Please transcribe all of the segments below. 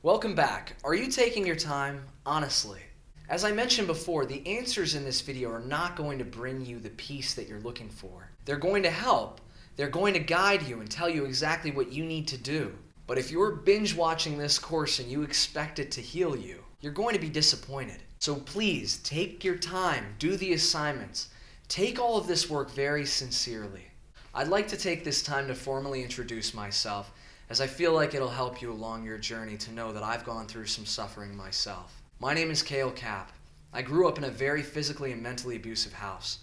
Welcome back. Are you taking your time? Honestly. As I mentioned before, the answers in this video are not going to bring you the peace that you're looking for. They're going to help. They're going to guide you and tell you exactly what you need to do. But if you're binge watching this course and you expect it to heal you, you're going to be disappointed. So please take your time, do the assignments. Take all of this work very sincerely. I'd like to take this time to formally introduce myself, as I feel like it'll help you along your journey to know that I've gone through some suffering myself. My name is Khail Kapp. I grew up in a very physically and mentally abusive house.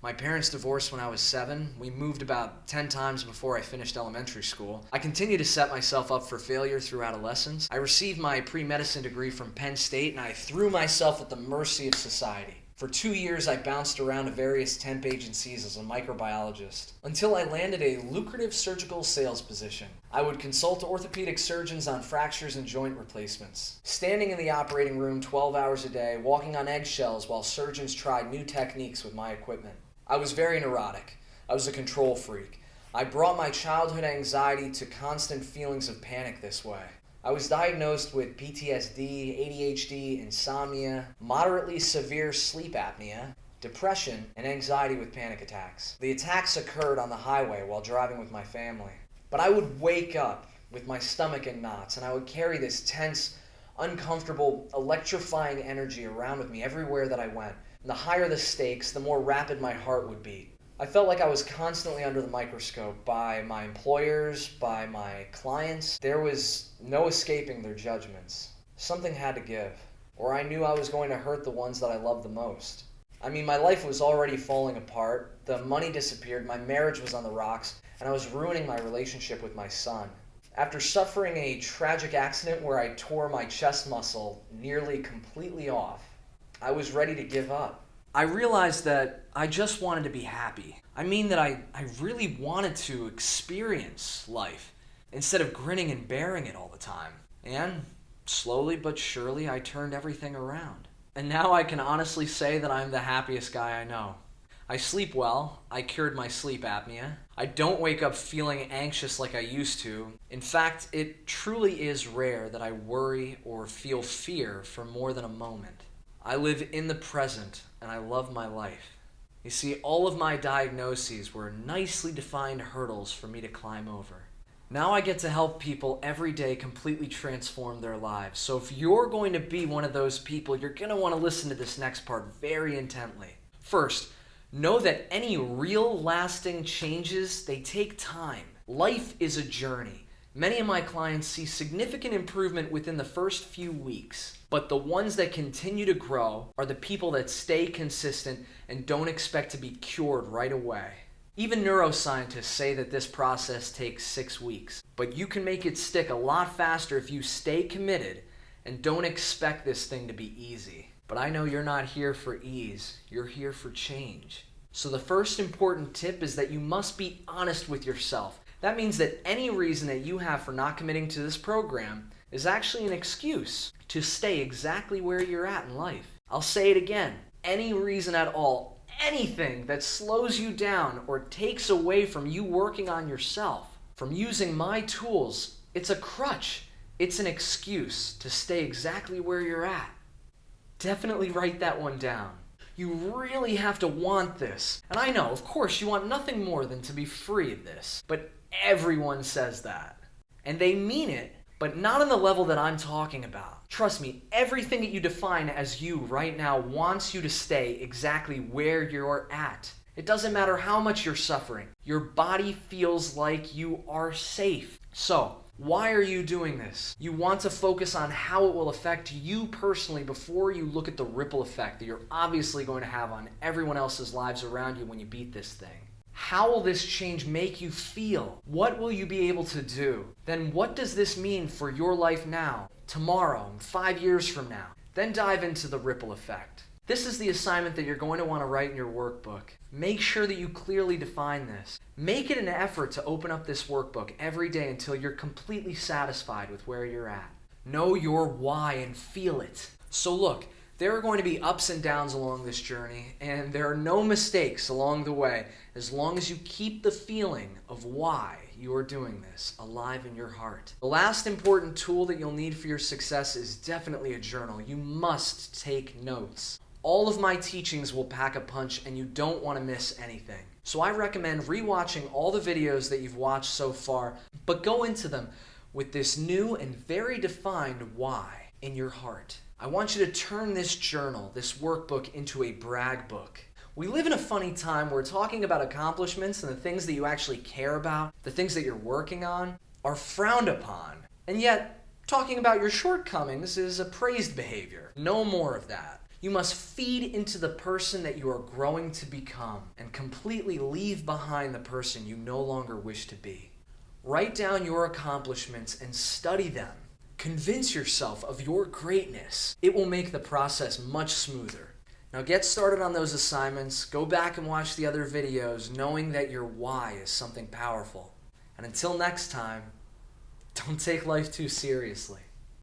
My parents divorced when I was 7. We moved about 10 times before I finished elementary school. I continued to set myself up for failure through adolescence. I received my pre-medicine degree from Penn State, and I threw myself at the mercy of society. For 2 years, I bounced around to various temp agencies as a microbiologist, until I landed a lucrative surgical sales position. I would consult orthopedic surgeons on fractures and joint replacements, standing in the operating room 12 hours a day, walking on eggshells while surgeons tried new techniques with my equipment. I was very neurotic. I was a control freak. I brought my childhood anxiety to constant feelings of panic this way. I was diagnosed with PTSD, ADHD, insomnia, moderately severe sleep apnea, depression, and anxiety with panic attacks. The attacks occurred on the highway while driving with my family. But I would wake up with my stomach in knots, and I would carry this tense, uncomfortable, electrifying energy around with me everywhere that I went. And the higher the stakes, the more rapid my heart would beat. I felt like I was constantly under the microscope by my employers, by my clients. There was no escaping their judgments. Something had to give, or I knew I was going to hurt the ones that I loved the most. I mean, my life was already falling apart, the money disappeared, my marriage was on the rocks, and I was ruining my relationship with my son. After suffering a tragic accident where I tore my chest muscle nearly completely off, I was ready to give up. I realized that I just wanted to be happy. I mean that I really wanted to experience life instead of grinning and bearing it all the time. And slowly but surely I turned everything around. And now I can honestly say that I'm the happiest guy I know. I sleep well. I cured my sleep apnea. I don't wake up feeling anxious like I used to. In fact, it truly is rare that I worry or feel fear for more than a moment. I live in the present, and I love my life. You see, all of my diagnoses were nicely defined hurdles for me to climb over. Now I get to help people every day completely transform their lives. So if you're going to be one of those people, you're going to want to listen to this next part very intently. First, know that any real lasting changes, they take time. Life is a journey. Many of my clients see significant improvement within the first few weeks, but the ones that continue to grow are the people that stay consistent and don't expect to be cured right away. Even neuroscientists say that this process takes 6 weeks, but you can make it stick a lot faster if you stay committed and don't expect this thing to be easy. But I know you're not here for ease, you're here for change. So the first important tip is that you must be honest with yourself. That means that any reason that you have for not committing to this program is actually an excuse to stay exactly where you're at in life. I'll say it again. Any reason at all, anything that slows you down or takes away from you working on yourself, from using my tools, it's a crutch. It's an excuse to stay exactly where you're at. Definitely write that one down. You really have to want this. And I know, of course, you want nothing more than to be free of this. But everyone says that. And they mean it, but not on the level that I'm talking about. Trust me, everything that you define as you right now wants you to stay exactly where you're at. It doesn't matter how much you're suffering. Your body feels like you are safe. So, why are you doing this? You want to focus on how it will affect you personally before you look at the ripple effect that you're obviously going to have on everyone else's lives around you when you beat this thing. How will this change make you feel? What will you be able to do? Then what does this mean for your life now, tomorrow, and 5 years from now? Then dive into the ripple effect. This is the assignment that you're going to want to write in your workbook. Make sure that you clearly define this. Make it an effort to open up this workbook every day until you're completely satisfied with where you're at. Know your why and feel it. So look, there are going to be ups and downs along this journey, and there are no mistakes along the way as long as you keep the feeling of why you are doing this, alive in your heart. The last important tool that you'll need for your success is definitely a journal. You must take notes. All of my teachings will pack a punch and you don't want to miss anything. So I recommend rewatching all the videos that you've watched so far, but go into them with this new and very defined why in your heart. I want you to turn this journal, this workbook, into a brag book. We live in a funny time where talking about accomplishments and the things that you actually care about, the things that you're working on, are frowned upon. And yet, talking about your shortcomings is a praised behavior. No more of that. You must feed into the person that you are growing to become and completely leave behind the person you no longer wish to be. Write down your accomplishments and study them. Convince yourself of your greatness. It will make the process much smoother. Now get started on those assignments, go back and watch the other videos, knowing that your why is something powerful. And until next time, don't take life too seriously.